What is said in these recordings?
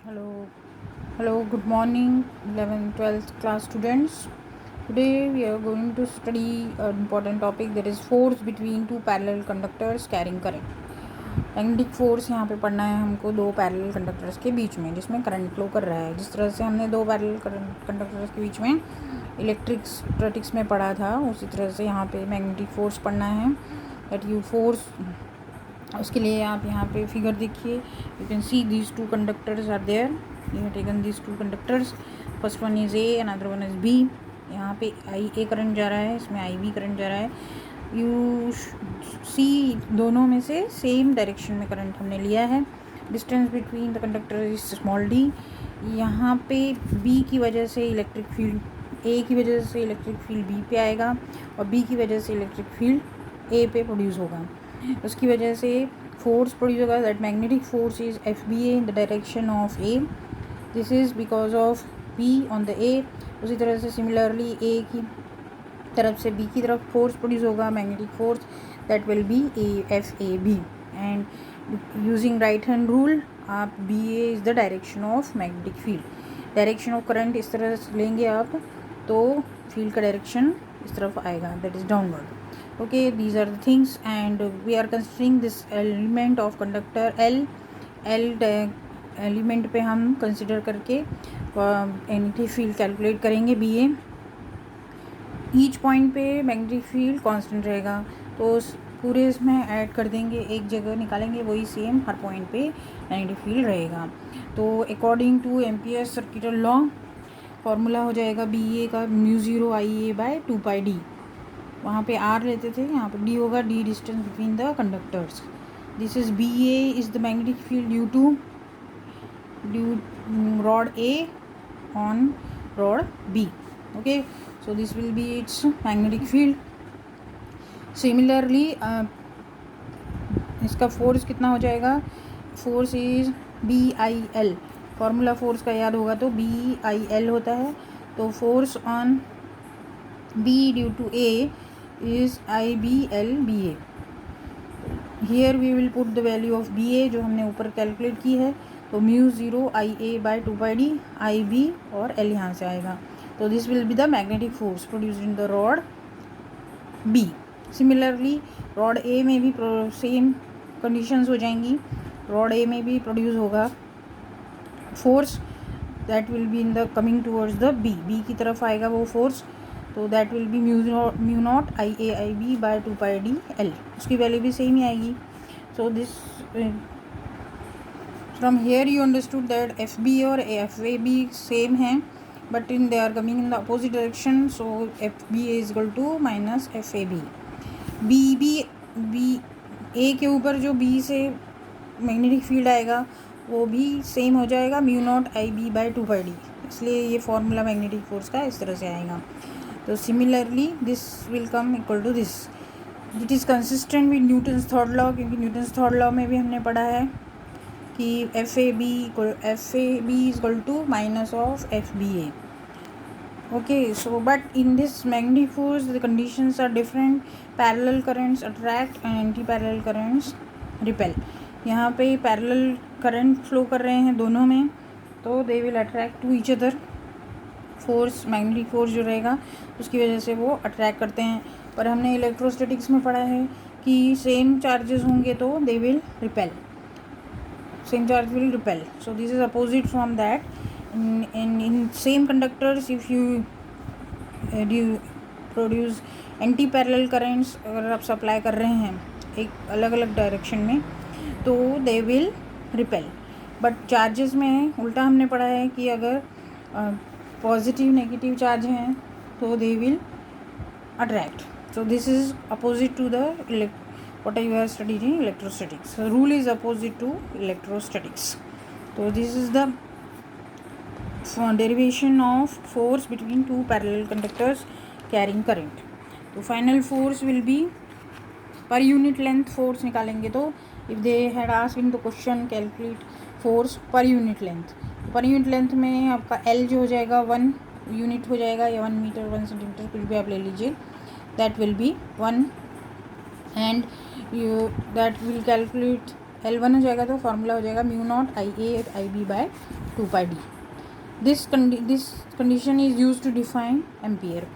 Hello, hello, good morning, 11th, 12th class students. Today we are going to study an important topic, that is force between two parallel conductors carrying current. Magnetic force यहाँ पे पढ़ना है हमको दो parallel conductors के बीच में जिसमें current flow कर रहा है। जिस तरह से हमने दो पैरेलल कंडक्टर्स के बीच में इलेक्ट्रिक स्टैटिक्स में पढ़ा था, उसी तरह से यहाँ पे मैग्नेटिक फोर्स पढ़ना है। दैट यू फोर्स, उसके लिए आप यहाँ पे फिगर देखिए, you can see these two conductors are there. You have taken these two conductors, first one is A, another one is B. यहाँ पे आई ए करंट जा रहा है, इसमें आई बी करंट जा रहा है। यू सी दोनों में से सेम डायरेक्शन में करंट हमने लिया है। Distance between the conductor is small D. यहाँ पे बी की वजह से इलेक्ट्रिक फील्ड, ए की वजह से इलेक्ट्रिक फील्ड बी पे आएगा और बी की वजह से इलेक्ट्रिक फील्ड ए पे प्रोड्यूस होगा। उसकी वजह से फोर्स प्रोड्यूस होगा, that magnetic force is F B A in the direction of A. This is because of B on the A. उसी तरह से सिमिलरली ए की तरफ से बी की तरफ फोर्स प्रोड्यूस होगा, magnetic force, that will be a F A B. And using right hand rule, आप B A is the direction of magnetic field. Direction of current इस तरह से लेंगे आप तो फील्ड का डायरेक्शन इस तरफ आएगा, that is downward. Okay, these are the things, and we are considering this element of conductor L element पे हम कंसिडर करके मैग्नेटिक फील्ड कैलकुलेट करेंगे बी ए। ईच पॉइंट पे मैग्नेटिक फील्ड कांस्टेंट रहेगा, तो पूरे इसमें ऐड कर देंगे, एक जगह निकालेंगे, वही सेम हर पॉइंट पे मैग्नेटिक फील्ड रहेगा। तो according to Ampere's circuital law, formula हो जाएगा बी ए का mu zero I A by 2πd। वहाँ पे आर लेते थे, यहाँ पे डी होगा, D distance between the conductors. This is B A is the magnetic field due rod A on rod B. Okay, so this will be its magnetic field. Similarly इसका force कितना हो जाएगा, force is B I L. Formula force का याद होगा तो B I L होता है। तो force on B due to A is IBLBA. Here we will put the value of BA जो हमने ऊपर कैलकुलेट की है, तो mu zero I A by 2πd, I B और एल यहाँ से आएगा। तो this will be the magnetic force produced in the rod B. Similarly rod A में भी सेम कंडीशंस हो जाएंगी, रॉड ए में भी प्रोड्यूस होगा force, that will be in the coming towards the B, B की तरफ आएगा वो फोर्स। तो that will be mu not I A I B by 2πd L, उसकी वैल्यू भी सेम ही आएगी। So this from here you understood that F B और एफ ए बी सेम हैं, but in they are coming in the opposite direction. So F B A equal to minus F A B. B A के ऊपर जो B से magnetic field आएगा वो भी same हो जाएगा, mu not I B by 2πd, इसलिए ये फॉर्मूला मैग्नेटिक फोर्स का इस तरह से आएगा। तो similarly this will come equal to this. It is consistent with Newton's third law, क्योंकि न्यूटन्स थर्ड लॉ में भी हमने पढ़ा है कि F A B is equal to minus of F B A. Okay, so but in this magnetic force the conditions are different. Parallel currents attract and anti parallel currents repel. यहाँ पे parallel current flow कर रहे हैं दोनों में, तो they will attract to each other. Force, magnetic force जो रहेगा उसकी वजह से वो अट्रैक्ट करते हैं। पर हमने इलेक्ट्रोस्टैटिक्स में पढ़ा है कि सेम चार्जेस होंगे तो they will repel, same charge will repel. So this is opposite from that. In same conductors if you produce anti parallel currents, अगर आप सप्लाई कर रहे हैं एक अलग अलग डायरेक्शन में, तो they will repel. But charges में उल्टा हमने पढ़ा है कि अगर पॉजिटिव नेगेटिव चार्ज हैं तो they will attract. So this is opposite to the what you have studied in electrostatics. So rule is opposite to electrostatics. So this is the derivation of force between two parallel conductors carrying current. तो final force will be per unit length force निकालेंगे, तो if they had asked in the question calculate force per unit length, per unit length में आपका L जो हो जाएगा 1 unit हो जाएगा, या 1 मीटर 1 सेंटीमीटर कुछ भी आप ले लीजिए, that will be 1, and you that will calculate L1 हो जाएगा तो फॉर्मूला हो जाएगा mu not IA/IB by 2πd। This condition is use to define ampere.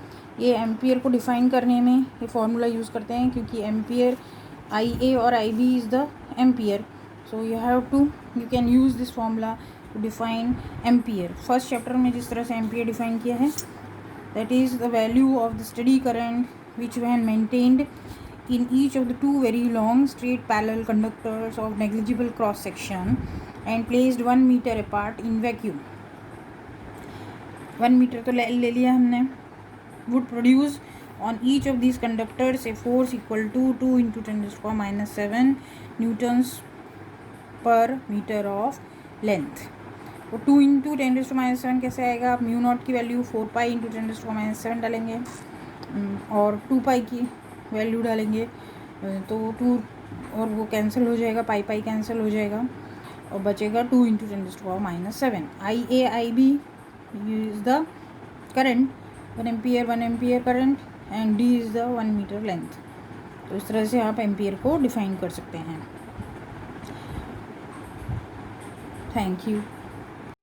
ये एम्पियर को डिफाइन करने में ये फार्मूला यूज़ करते हैं, क्योंकि एम्पियर IA और IB is the ampere, so you can use this formula to define ampere. First chapter में जिस तरह से एम्पियर डिफाइन किया है, that is the value of the study current which when maintained in each of the two very long straight parallel conductors of negligible cross section and placed 1 meter apart in vacuum। 1 metre तो ले लिया हमने। would produce on each of these conductors a force equal to 2 into 10⁻⁷ newtons per meter of length। तो 2 into 10⁻⁷ कैसे आएगा? आप mu naught की value 4π into 10⁻⁷ डालेंगे और 2π की वैल्यू डालेंगे, तो 2 और वो कैंसिल हो जाएगा, पाई कैंसिल हो जाएगा और बचेगा 2 into 10⁻⁷। IA/IB is the current 1 ampere current and D is the 1 metre length. तो इस तरह से आप एम्पियर को डिफाइन कर सकते हैं। Thank you.